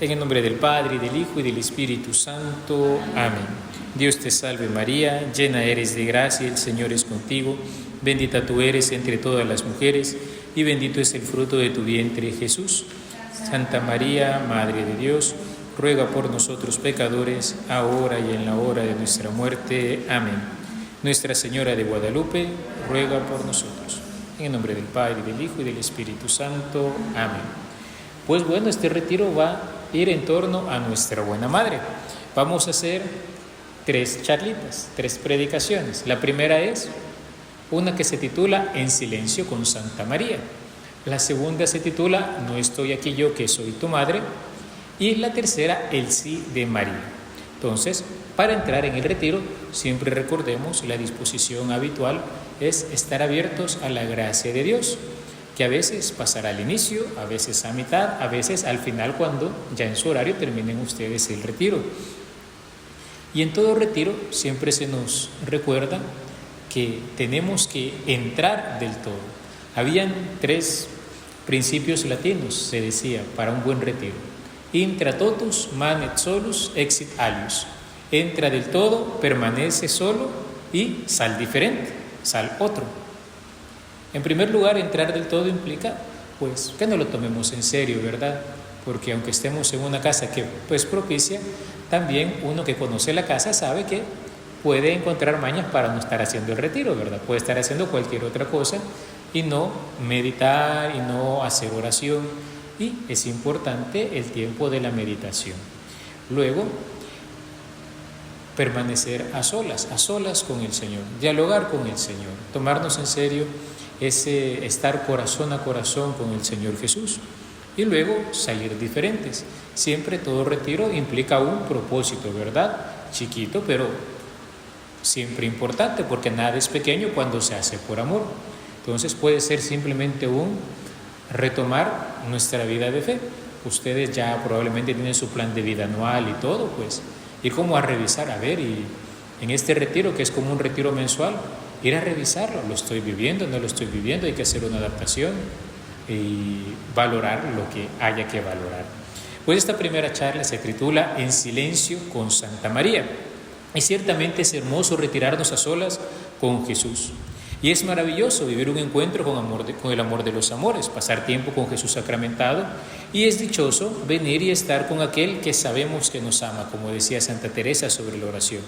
En el nombre del Padre, y del Hijo, y del Espíritu Santo. Amén. Dios te salve María, llena eres de gracia, el Señor es contigo. Bendita tú eres entre todas las mujeres, y bendito es el fruto de tu vientre, Jesús. Santa María, Madre de Dios, ruega por nosotros pecadores, ahora y en la hora de nuestra muerte. Amén. Nuestra Señora de Guadalupe, ruega por nosotros. En el nombre del Padre, y del Hijo, y del Espíritu Santo. Amén. Pues bueno, este retiro va a ir en torno a nuestra buena Madre. Vamos a hacer 3 charlitas, 3 predicaciones. La primera es una que se titula En silencio con Santa María. La segunda se titula No estoy aquí yo, que soy tu madre. Y la tercera, El sí de María. Entonces, para entrar en el retiro, siempre recordemos la disposición habitual es estar abiertos a la gracia de Dios, que a veces pasará al inicio, a veces a mitad, a veces al final cuando ya en su horario terminen ustedes el retiro. Y en todo retiro siempre se nos recuerda que tenemos que entrar del todo. Habían 3 principios latinos, se decía, para un buen retiro. Intra totus manet solus exit alius. Entra del todo, permanece solo y sal diferente, sal otro. En primer lugar, entrar del todo implica, pues, que no lo tomemos en serio, ¿verdad? Porque aunque estemos en una casa que, pues, propicia, también uno que conoce la casa sabe que puede encontrar mañas para no estar haciendo el retiro, ¿verdad? Puede estar haciendo cualquier otra cosa y no meditar y no hacer oración. Y es importante el tiempo de la meditación. Luego, permanecer a solas con el Señor, dialogar con el Señor, tomarnos en serio ese estar corazón a corazón con el Señor Jesús y luego salir diferentes. Siempre todo retiro implica un propósito, ¿verdad? Chiquito, pero siempre importante, porque nada es pequeño cuando se hace por amor. Entonces puede ser simplemente un retomar nuestra vida de fe. Ustedes ya probablemente tienen su plan de vida anual y todo, pues ir como a revisar, a ver, y en este retiro que es como un retiro mensual, ir a revisarlo, lo estoy viviendo, no lo estoy viviendo, hay que hacer una adaptación y valorar lo que haya que valorar. Pues esta primera charla se titula En silencio con Santa María, y ciertamente es hermoso retirarnos a solas con Jesús. Y es maravilloso vivir un encuentro con el amor de los amores, pasar tiempo con Jesús sacramentado, y es dichoso venir y estar con aquel que sabemos que nos ama, como decía Santa Teresa sobre la oración.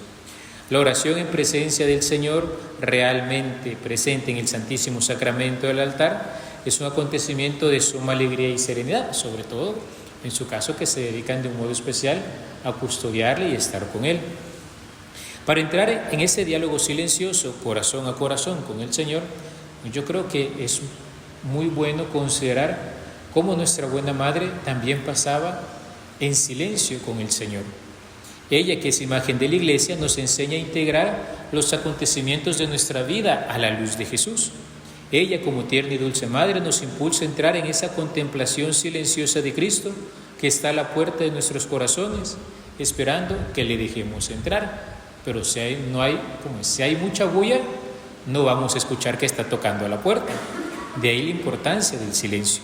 La oración en presencia del Señor, realmente presente en el Santísimo Sacramento del altar, es un acontecimiento de suma alegría y serenidad, sobre todo en su caso que se dedican de un modo especial a custodiarle y estar con Él. Para entrar en ese diálogo silencioso, corazón a corazón con el Señor, yo creo que es muy bueno considerar cómo nuestra buena Madre también pasaba en silencio con el Señor. Ella, que es imagen de la Iglesia, nos enseña a integrar los acontecimientos de nuestra vida a la luz de Jesús. Ella, como tierna y dulce Madre, nos impulsa a entrar en esa contemplación silenciosa de Cristo que está a la puerta de nuestros corazones, esperando que le dejemos entrar. Pero si hay mucha bulla, no vamos a escuchar que está tocando a la puerta. De ahí la importancia del silencio.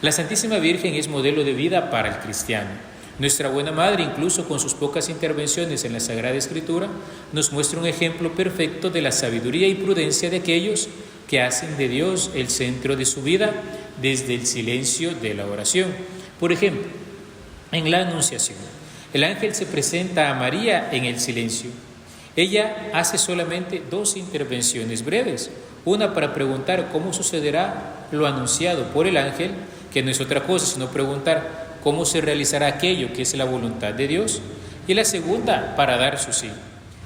La Santísima Virgen es modelo de vida para el cristiano. Nuestra buena Madre, incluso con sus pocas intervenciones en la Sagrada Escritura, nos muestra un ejemplo perfecto de la sabiduría y prudencia de aquellos que hacen de Dios el centro de su vida desde el silencio de la oración. Por ejemplo, en la Anunciación, el ángel se presenta a María en el silencio. Ella hace solamente 2 intervenciones breves, una para preguntar cómo sucederá lo anunciado por el ángel, que no es otra cosa sino preguntar cómo se realizará aquello que es la voluntad de Dios, y la segunda para dar su sí: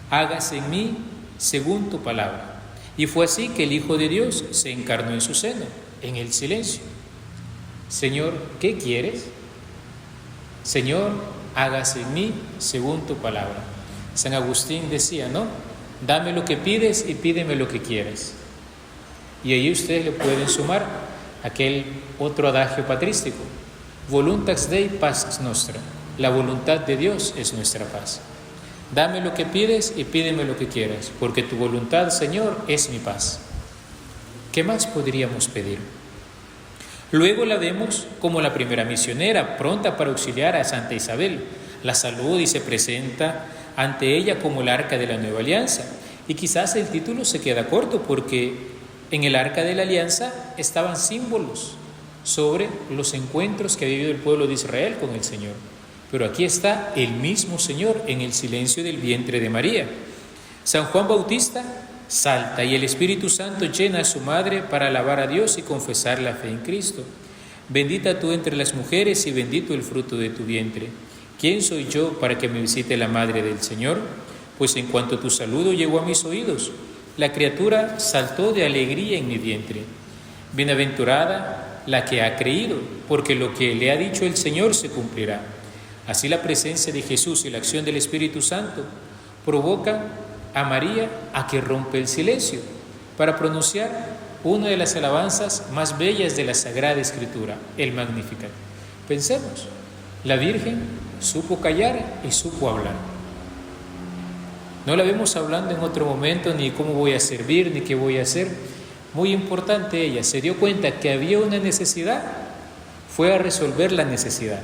hágase en mí según tu palabra. Y fue así que el Hijo de Dios se encarnó en su seno, en el silencio. Señor, ¿qué quieres? Señor, hágase en mí según tu palabra. San Agustín decía, ¿no? Dame lo que pides y pídeme lo que quieres. Y ahí ustedes le pueden sumar aquel otro adagio patrístico: Voluntas Dei pax nostra. La voluntad de Dios es nuestra paz. Dame lo que pides y pídeme lo que quieras, porque tu voluntad, Señor, es mi paz. ¿Qué más podríamos pedir? Luego la vemos como la primera misionera, pronta para auxiliar a Santa Isabel. La saluda y se presenta ante ella como el arca de la nueva alianza. Y quizás el título se queda corto porque en el arca de la alianza estaban símbolos sobre los encuentros que ha vivido el pueblo de Israel con el Señor. Pero aquí está el mismo Señor en el silencio del vientre de María. San Juan Bautista salta y el Espíritu Santo llena a su madre para alabar a Dios y confesar la fe en Cristo. Bendita tú entre las mujeres y bendito el fruto de tu vientre. ¿Quién soy yo para que me visite la madre del Señor? Pues en cuanto tu saludo llegó a mis oídos, la criatura saltó de alegría en mi vientre. Bienaventurada la que ha creído, porque lo que le ha dicho el Señor se cumplirá. Así la presencia de Jesús y la acción del Espíritu Santo provoca a María a que rompe el silencio para pronunciar una de las alabanzas más bellas de la Sagrada Escritura, el Magnificat. Pensemos, la Virgen supo callar y supo hablar. No la vemos hablando en otro momento ni cómo voy a servir, ni qué voy a hacer. Muy importante, ella se dio cuenta que había una necesidad, fue a resolver la necesidad.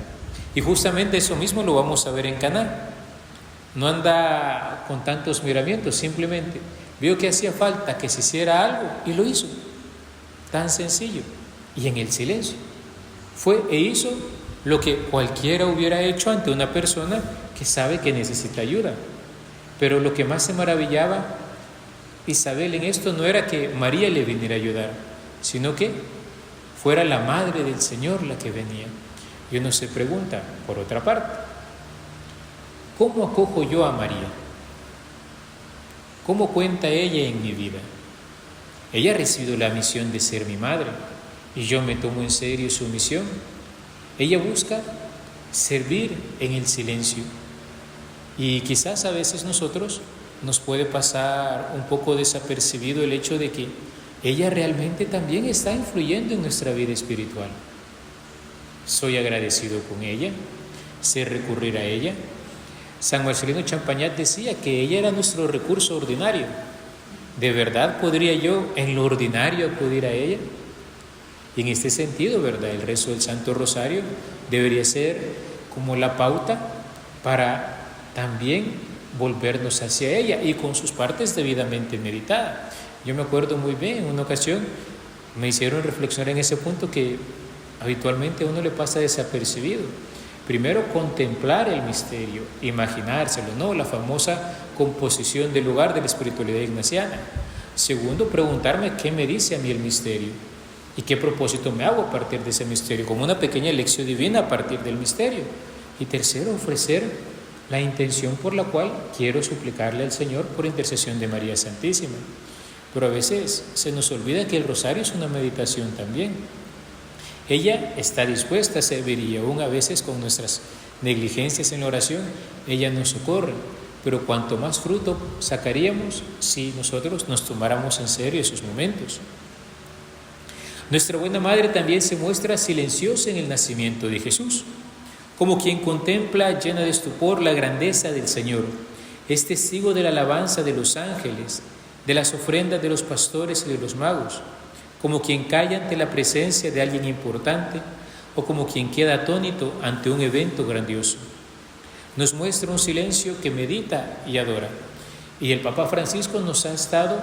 Y justamente eso mismo lo vamos a ver en Caná. No anda con tantos miramientos, simplemente vio que hacía falta que se hiciera algo y lo hizo. Tan sencillo. Y en el silencio. Fue e hizo lo que cualquiera hubiera hecho ante una persona que sabe que necesita ayuda. Pero lo que más se maravillaba Isabel en esto no era que María le viniera a ayudar, sino que fuera la madre del Señor la que venía. Y uno se pregunta, por otra parte, ¿cómo acojo yo a María? ¿Cómo cuenta ella en mi vida? Ella ha recibido la misión de ser mi madre y yo me tomo en serio su misión. Ella busca servir en el silencio y quizás a veces nosotros nos puede pasar un poco desapercibido el hecho de que ella realmente también está influyendo en nuestra vida espiritual. Soy agradecido con ella, sé recurrir a ella. San Marcelino Champagnat decía que ella era nuestro recurso ordinario. ¿De verdad podría yo en lo ordinario acudir a ella? Y en este sentido, ¿verdad? El rezo del Santo Rosario debería ser como la pauta para también volvernos hacia ella y con sus partes debidamente meditadas. Yo me acuerdo muy bien, en una ocasión me hicieron reflexionar en ese punto que habitualmente a uno le pasa desapercibido. Primero, contemplar el misterio, imaginárselo, ¿no? La famosa composición del lugar de la espiritualidad ignaciana. Segundo, preguntarme qué me dice a mí el misterio y qué propósito me hago a partir de ese misterio, como una pequeña lección divina a partir del misterio. Y tercero, ofrecer la intención por la cual quiero suplicarle al Señor por intercesión de María Santísima. Pero a veces se nos olvida que el rosario es una meditación también. Ella está dispuesta a servir y aún a veces con nuestras negligencias en la oración, ella nos socorre. Pero cuanto más fruto sacaríamos si nosotros nos tomáramos en serio esos momentos. Nuestra buena madre también se muestra silenciosa en el nacimiento de Jesús, como quien contempla llena de estupor la grandeza del Señor. Es testigo de la alabanza de los ángeles, de las ofrendas de los pastores y de los magos, como quien calla ante la presencia de alguien importante o como quien queda atónito ante un evento grandioso. Nos muestra un silencio que medita y adora. Y el Papa Francisco nos ha estado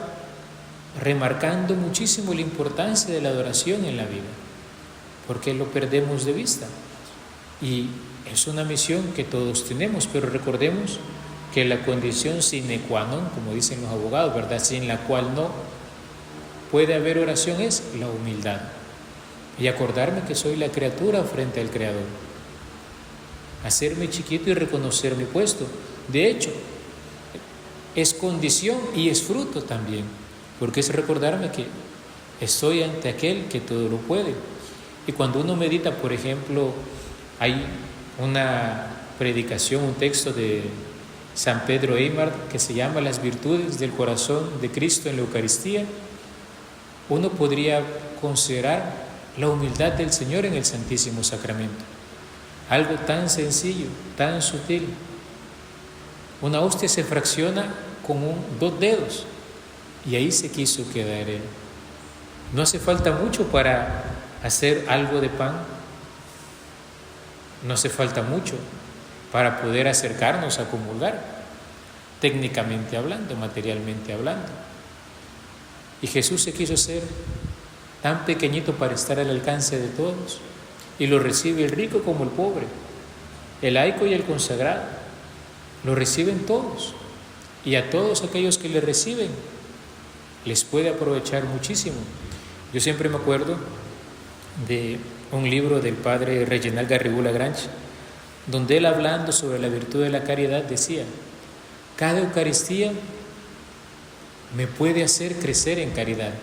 remarcando muchísimo la importancia de la adoración en la vida, porque lo perdemos de vista. Y es una misión que todos tenemos, pero recordemos que la condición sine qua non, como dicen los abogados, ¿verdad?, sin la cual no puede haber oración, es la humildad. Y acordarme que soy la criatura frente al Creador. Hacerme chiquito y reconocer mi puesto. De hecho, es condición y es fruto también, porque es recordarme que estoy ante aquel que todo lo puede. Y cuando uno medita, por ejemplo, hay una predicación, un texto de San Pedro Eymard que se llama Las virtudes del corazón de Cristo en la Eucaristía. Uno podría considerar la humildad del Señor en el Santísimo Sacramento. Algo tan sencillo, tan sutil. Una hostia se fracciona con 2 dedos y ahí se quiso quedar Él. No hace falta mucho para hacer algo de pan. No hace falta mucho para poder acercarnos a comulgar, técnicamente hablando, materialmente hablando. Y Jesús se quiso ser tan pequeñito para estar al alcance de todos, y lo recibe el rico como el pobre, el laico y el consagrado, lo reciben todos, y a todos aquellos que le reciben les puede aprovechar muchísimo. Yo siempre me acuerdo de un libro del padre Reginald Garrigou-Lagrange, donde él, hablando sobre la virtud de la caridad, decía: cada Eucaristía me puede hacer crecer en caridad,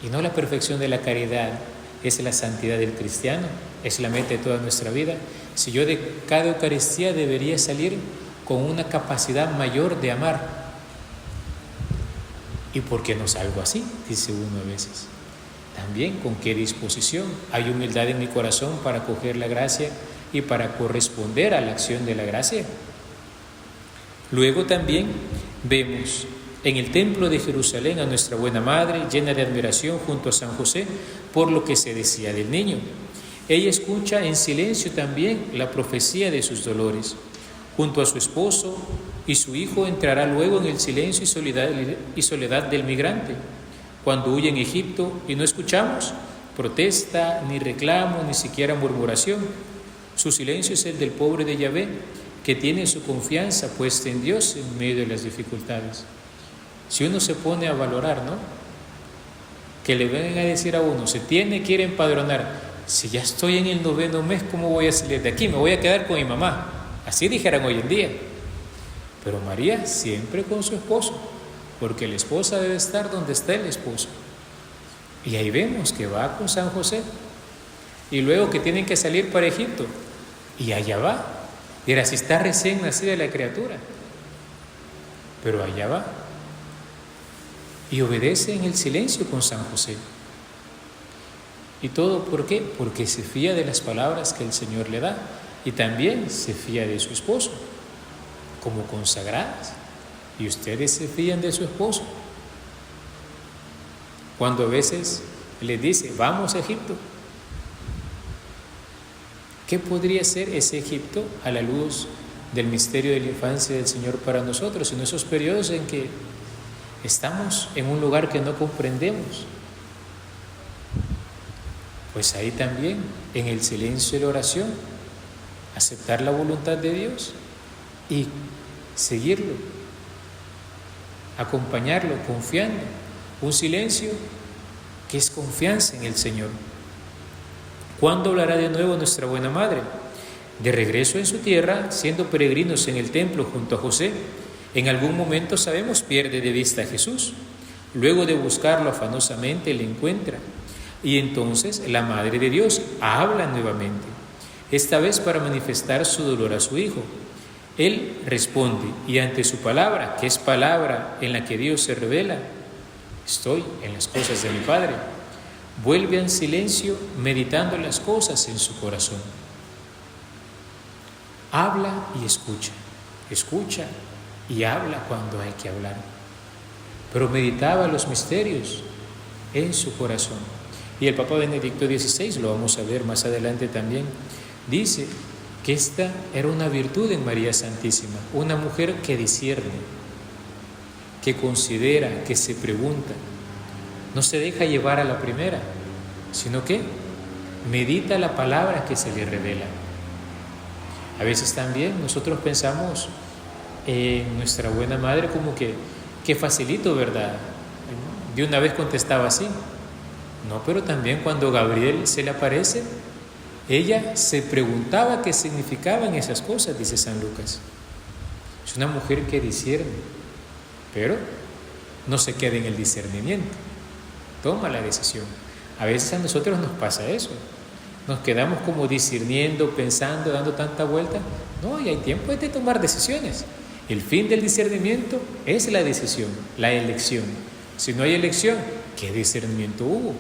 y no la perfección de la caridad es la santidad del cristiano, es la meta de toda nuestra vida. Si yo de cada Eucaristía debería salir con una capacidad mayor de amar, ¿y por qué no salgo así?, dice uno a veces. También, ¿con qué disposición? Hay humildad en mi corazón para acoger la gracia y para corresponder a la acción de la gracia. Luego también vemos en el templo de Jerusalén a nuestra buena madre, llena de admiración junto a San José por lo que se decía del niño. Ella escucha en silencio también la profecía de sus dolores. Junto a su esposo y su hijo entrará luego en el silencio y soledad del migrante. Cuando huye en Egipto y no escuchamos protesta, ni reclamo, ni siquiera murmuración. Su silencio es el del pobre de Yahvé, que tiene su confianza puesta en Dios en medio de las dificultades. Si uno se pone a valorar, ¿no?, que le vengan a decir a uno, se tiene que ir a empadronar. Si ya estoy en el 9º mes, ¿cómo voy a salir de aquí? Me voy a quedar con mi mamá. Así dijeran hoy en día. Pero María siempre con su esposo, porque la esposa debe estar donde está el esposo. Y ahí vemos que va con San José. Y luego que tienen que salir para Egipto, y allá va. Y ahora, si está recién nacida la criatura, pero allá va. Y obedece en el silencio con San José. ¿Y todo por qué? Porque se fía de las palabras que el Señor le da, y también se fía de su esposo, como consagradas. Y ustedes se fían de su esposo. Cuando a veces les dice, vamos a Egipto, ¿qué podría ser ese Egipto a la luz del misterio de la infancia del Señor para nosotros, en esos periodos en que estamos en un lugar que no comprendemos? Pues ahí también, en el silencio de la oración, aceptar la voluntad de Dios y seguirlo, acompañarlo, confiando. Un silencio que es confianza en el Señor. ¿Cuándo hablará de nuevo nuestra buena madre? De regreso en su tierra, siendo peregrinos en el templo junto a José, en algún momento, sabemos, pierde de vista a Jesús. Luego de buscarlo afanosamente, le encuentra. Y entonces la Madre de Dios habla nuevamente, esta vez para manifestar su dolor a su Hijo. Él responde, y ante su palabra, que es palabra en la que Dios se revela, estoy en las cosas de mi Padre, vuelve en silencio meditando las cosas en su corazón. Habla y escucha y habla cuando hay que hablar. Pero meditaba los misterios en su corazón. Y el Papa Benedicto XVI, lo vamos a ver más adelante también, dice que esta era una virtud en María Santísima, una mujer que discierne, que considera, que se pregunta, no se deja llevar a la primera, sino que medita la palabra que se le revela. A veces también nosotros pensamos en nuestra buena madre como que facilito, ¿verdad? De una vez contestaba así. No, pero también cuando Gabriel se le aparece, ella se preguntaba qué significaban esas cosas, dice San Lucas. Es una mujer que discierne, pero no se queda en el discernimiento, toma la decisión. A veces a nosotros nos pasa eso, nos quedamos como discerniendo, pensando, dando tanta vuelta. No, y hay tiempo de tomar decisiones. El fin del discernimiento es la decisión, la elección. Si no hay elección, ¿qué discernimiento hubo?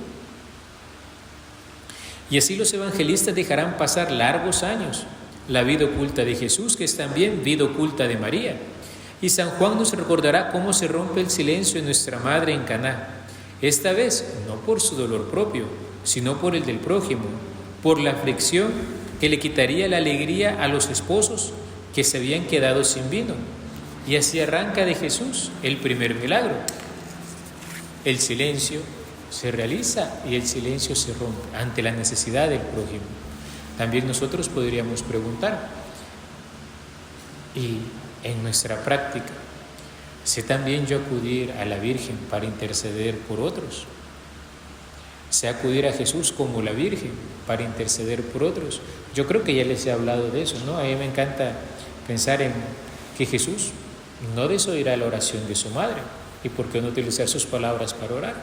Y así los evangelistas dejarán pasar largos años la vida oculta de Jesús, que es también vida oculta de María. Y San Juan nos recordará cómo se rompe el silencio de nuestra madre en Caná. Esta vez no por su dolor propio, sino por el del prójimo, por la aflicción que le quitaría la alegría a los esposos que se habían quedado sin vino. Y así arranca de Jesús el primer milagro. El silencio se realiza y el silencio se rompe ante la necesidad del prójimo. También nosotros podríamos preguntar, y en nuestra práctica, ¿sé también yo acudir a la Virgen para interceder por otros? ¿Sé acudir a Jesús como la Virgen para interceder por otros? Yo creo que ya les he hablado de eso, ¿no? A mí me encanta pensar en que Jesús no desoirá la oración de su madre. ¿Y por qué no utilizar sus palabras para orar?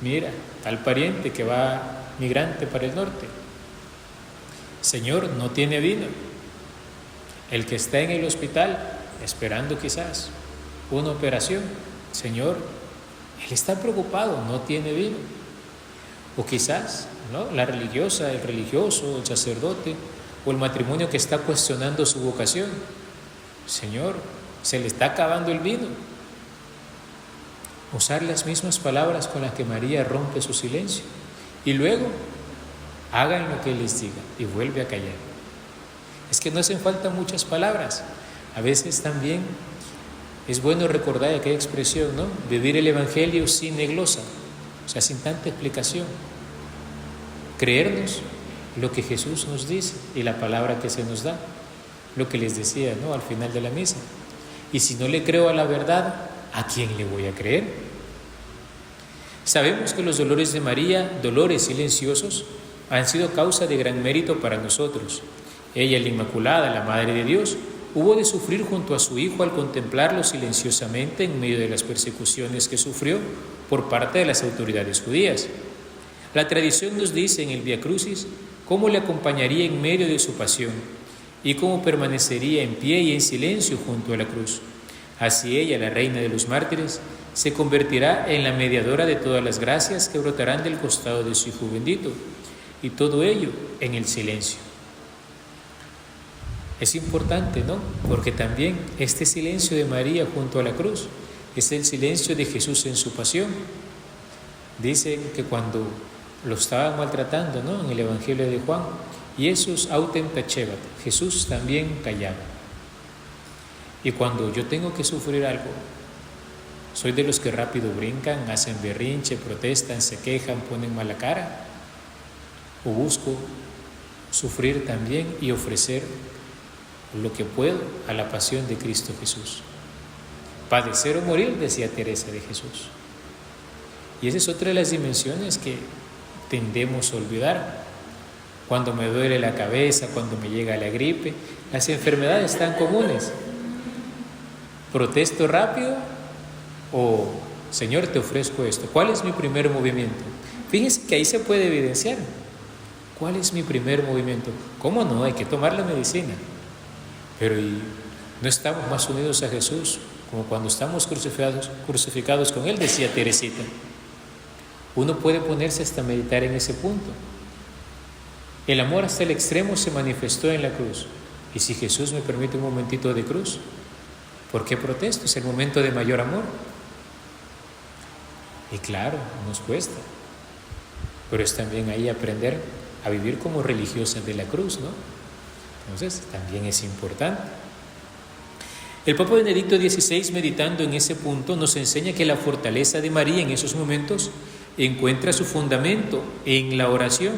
Mira, tal pariente que va migrante para el norte. Señor, no tiene vino. El que está en el hospital, esperando quizás una operación. Señor, él está preocupado, no tiene vino. O quizás, ¿no?, la religiosa, el religioso, el sacerdote, o el matrimonio que está cuestionando su vocación. Señor, se le está acabando el vino. Usar las mismas palabras con las que María rompe su silencio. Y luego, hagan lo que Él les diga y vuelve a callar. Es que no hacen falta muchas palabras. A veces también es bueno recordar aquella expresión, ¿no? Vivir el Evangelio sin neglosa, o sea, sin tanta explicación. Creernos lo que Jesús nos dice y la palabra que se nos da. Lo que les decía, ¿no?, al final de la misa. Y si no le creo a la verdad, ¿a quién le voy a creer? Sabemos que los dolores de María, dolores silenciosos, han sido causa de gran mérito para nosotros. Ella, la Inmaculada, la Madre de Dios, hubo de sufrir junto a su Hijo al contemplarlo silenciosamente en medio de las persecuciones que sufrió por parte de las autoridades judías. La tradición nos dice en el Vía Crucis cómo le acompañaría en medio de su pasión y cómo permanecería en pie y en silencio junto a la cruz. Así ella, la Reina de los Mártires, se convertirá en la mediadora de todas las gracias que brotarán del costado de su Hijo bendito, y todo ello en el silencio. Es importante, ¿no?, porque también este silencio de María junto a la cruz es el silencio de Jesús en su pasión. Dicen que cuando lo estaban maltratando, ¿no?, en el Evangelio de Juan, Jesús autem tacebat, Jesús también callaba. Y cuando yo tengo que sufrir algo, soy de los que rápido brincan, hacen berrinche, protestan, se quejan, ponen mala cara, o busco sufrir también y ofrecer lo que puedo a la pasión de Cristo Jesús. Padecer o morir, decía Teresa de Jesús. Y esa es otra de las dimensiones que tendemos a olvidar. Cuando me duele la cabeza, cuando me llega la gripe, las enfermedades tan comunes. ¿Protesto rápido o, Señor, te ofrezco esto? ¿Cuál es mi primer movimiento? Fíjense que ahí se puede evidenciar. ¿Cuál es mi primer movimiento? ¿Cómo no? Hay que tomar la medicina. Pero ¿y no estamos más unidos a Jesús como cuando estamos crucificados con Él? Decía Teresita. Uno puede ponerse hasta meditar en ese punto. El amor hasta el extremo se manifestó en la cruz. Y si Jesús me permite un momentito de cruz, ¿por qué protesto? Es el momento de mayor amor. Y claro, nos cuesta. Pero es también ahí aprender a vivir como religiosas de la cruz, ¿no? Entonces, también es importante. El Papa Benedicto XVI, meditando en ese punto, nos enseña que la fortaleza de María en esos momentos encuentra su fundamento en la oración,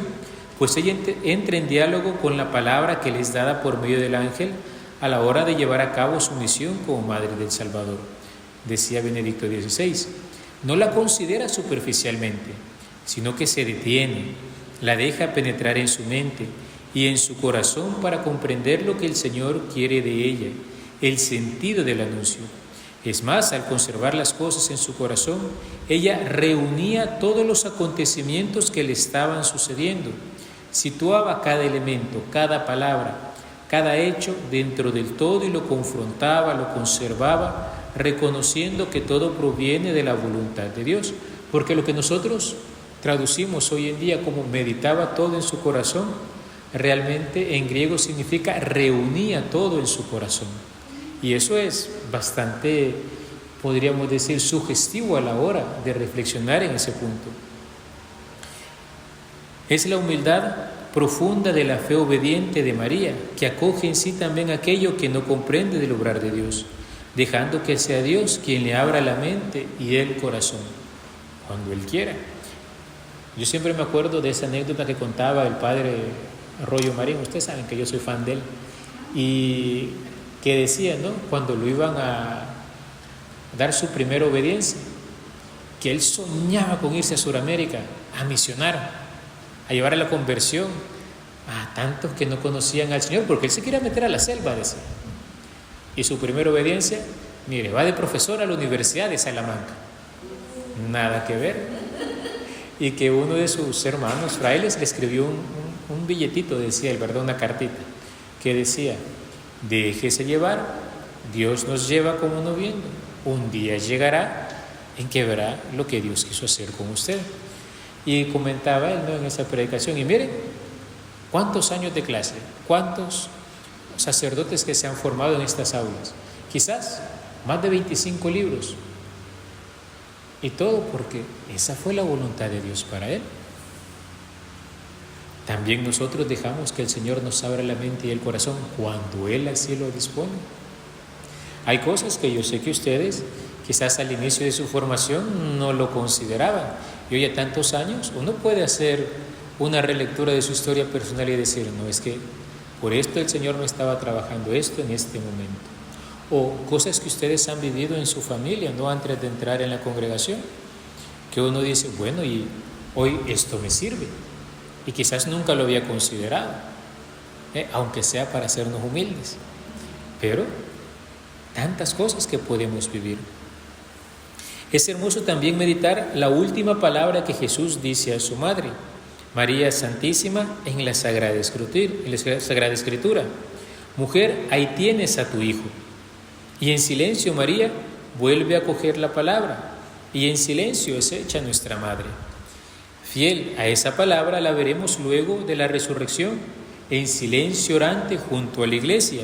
pues ella entra en diálogo con la palabra que le es dada por medio del ángel a la hora de llevar a cabo su misión como Madre del Salvador. Decía Benedicto XVI, no la considera superficialmente, sino que se detiene, la deja penetrar en su mente y en su corazón para comprender lo que el Señor quiere de ella, el sentido del anuncio. Es más, al conservar las cosas en su corazón, ella reunía todos los acontecimientos que le estaban sucediendo, situaba cada elemento, cada palabra, cada hecho dentro del todo y lo confrontaba, lo conservaba, reconociendo que todo proviene de la voluntad de Dios, porque lo que nosotros traducimos hoy en día como meditaba todo en su corazón, realmente en griego significa reunía todo en su corazón. Y eso es bastante, podríamos decir, sugestivo a la hora de reflexionar en ese punto. Es la humildad profunda de la fe obediente de María, que acoge en sí también aquello que no comprende del obrar de Dios, dejando que sea Dios quien le abra la mente y el corazón, cuando Él quiera. Yo siempre me acuerdo de esa anécdota que contaba el padre Arroyo Marín, ustedes saben que yo soy fan de él, y que decía, ¿no?, cuando lo iban a dar su primera obediencia, que él soñaba con irse a Sudamérica a misionar, a llevar a la conversión a tantos que no conocían al Señor, porque él se quería meter a la selva, decía. Y su primera obediencia, mire, va de profesor a la Universidad de Salamanca. Nada que ver. Y que uno de sus hermanos frailes le escribió un billetito, decía él, ¿verdad?, una cartita, que decía: déjese llevar, Dios nos lleva como no viendo. Un día llegará en que verá lo que Dios quiso hacer con usted. Y comentaba él, ¿no?, en esa predicación, y miren cuántos años de clase, cuántos sacerdotes que se han formado en estas aulas, quizás más de 25 libros, y todo porque esa fue la voluntad de Dios para él. También nosotros dejamos que el Señor nos abra la mente y el corazón cuando Él así lo dispone. Hay cosas que yo sé que ustedes quizás al inicio de su formación no lo consideraban, y hoy a tantos años uno puede hacer una relectura de su historia personal y decir: no, es que por esto el Señor no estaba trabajando esto en este momento. O cosas que ustedes han vivido en su familia, no antes de entrar en la congregación, que uno dice: bueno, y hoy esto me sirve, y quizás nunca lo había considerado, aunque sea para hacernos humildes, pero tantas cosas que podemos vivir. Es hermoso también meditar la última palabra que Jesús dice a su madre, María Santísima, en la Sagrada Escritura: mujer, ahí tienes a tu hijo. Y en silencio María vuelve a coger la palabra, y en silencio es hecha nuestra madre. Fiel a esa palabra la veremos luego de la resurrección, en silencio orante junto a la iglesia.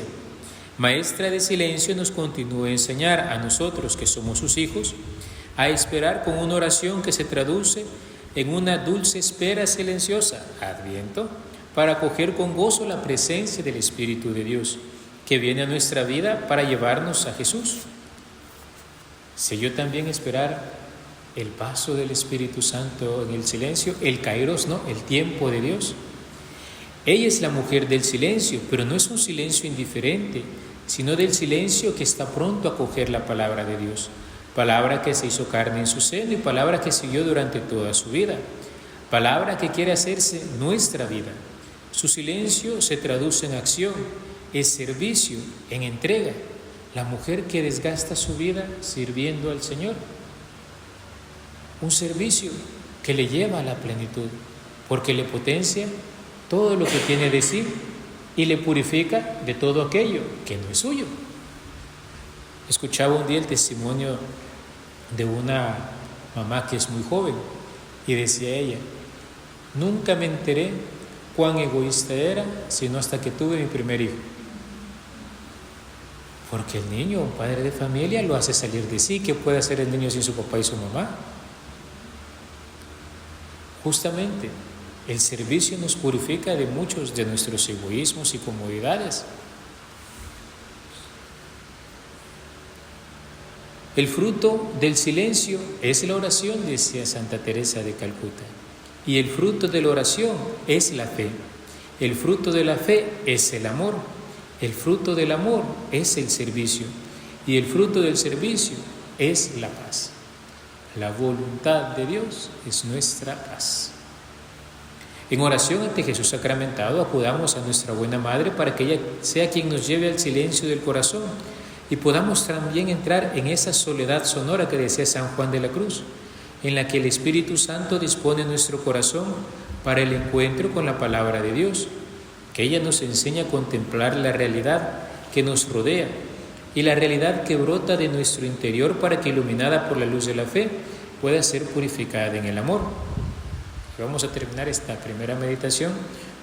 Maestra de silencio, nos continúa a enseñar a nosotros que somos sus hijos a esperar con una oración que se traduce en una dulce espera silenciosa, Adviento, para acoger con gozo la presencia del Espíritu de Dios, que viene a nuestra vida para llevarnos a Jesús. Sé yo también esperar el paso del Espíritu Santo en el silencio, el kairos, ¿no?, el tiempo de Dios. Ella es la mujer del silencio, pero no es un silencio indiferente, sino del silencio que está pronto a acoger la palabra de Dios, palabra que se hizo carne en su seno y palabra que siguió durante toda su vida, palabra que quiere hacerse nuestra vida. Su silencio se traduce en acción, es servicio, en entrega, la mujer que desgasta su vida sirviendo al Señor. Un servicio que le lleva a la plenitud, porque le potencia todo lo que tiene de sí y le purifica de todo aquello que no es suyo. Escuchaba un día el testimonio de una mamá que es muy joven, y decía ella: nunca me enteré cuán egoísta era, sino hasta que tuve mi primer hijo. Porque el niño, un padre de familia, lo hace salir de sí. ¿Qué puede hacer el niño sin su papá y su mamá? Justamente, el servicio nos purifica de muchos de nuestros egoísmos y comodidades. El fruto del silencio es la oración, decía Santa Teresa de Calcuta. Y el fruto de la oración es la fe. El fruto de la fe es el amor. El fruto del amor es el servicio. Y el fruto del servicio es la paz. La voluntad de Dios es nuestra paz. En oración ante Jesús sacramentado, acudamos a nuestra buena Madre para que ella sea quien nos lleve al silencio del corazón y podamos también entrar en esa soledad sonora que decía San Juan de la Cruz, en la que el Espíritu Santo dispone nuestro corazón para el encuentro con la palabra de Dios, que ella nos enseña a contemplar la realidad que nos rodea y la realidad que brota de nuestro interior para que, iluminada por la luz de la fe, pueda ser purificada en el amor. Vamos a terminar esta primera meditación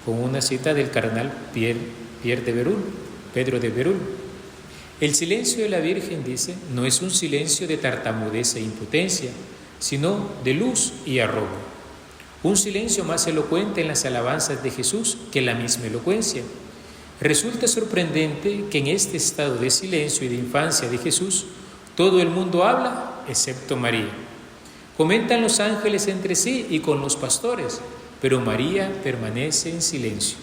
con una cita del cardenal Pedro de Berul. El silencio de la Virgen, dice, no es un silencio de tartamudez e impotencia, sino de luz y arrobo. Un silencio más elocuente en las alabanzas de Jesús que la misma elocuencia. Resulta sorprendente que en este estado de silencio y de infancia de Jesús, todo el mundo habla, excepto María. Comentan los ángeles entre sí y con los pastores, pero María permanece en silencio.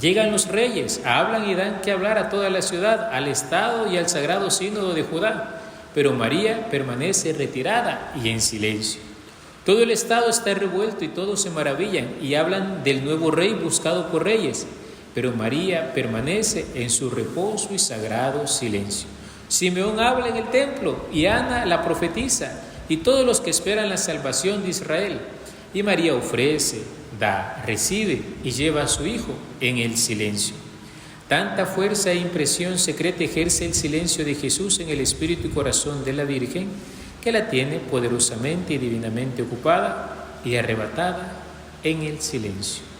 Llegan los reyes, hablan y dan que hablar a toda la ciudad, al Estado y al Sagrado Sínodo de Judá, pero María permanece retirada y en silencio. Todo el Estado está revuelto y todos se maravillan y hablan del nuevo rey buscado por reyes, pero María permanece en su reposo y sagrado silencio. Simeón habla en el templo y Ana la profetiza y todos los que esperan la salvación de Israel. Y María ofrece, da, recibe y lleva a su Hijo en el silencio. Tanta fuerza e impresión secreta ejerce el silencio de Jesús en el espíritu y corazón de la Virgen, que la tiene poderosamente y divinamente ocupada y arrebatada en el silencio.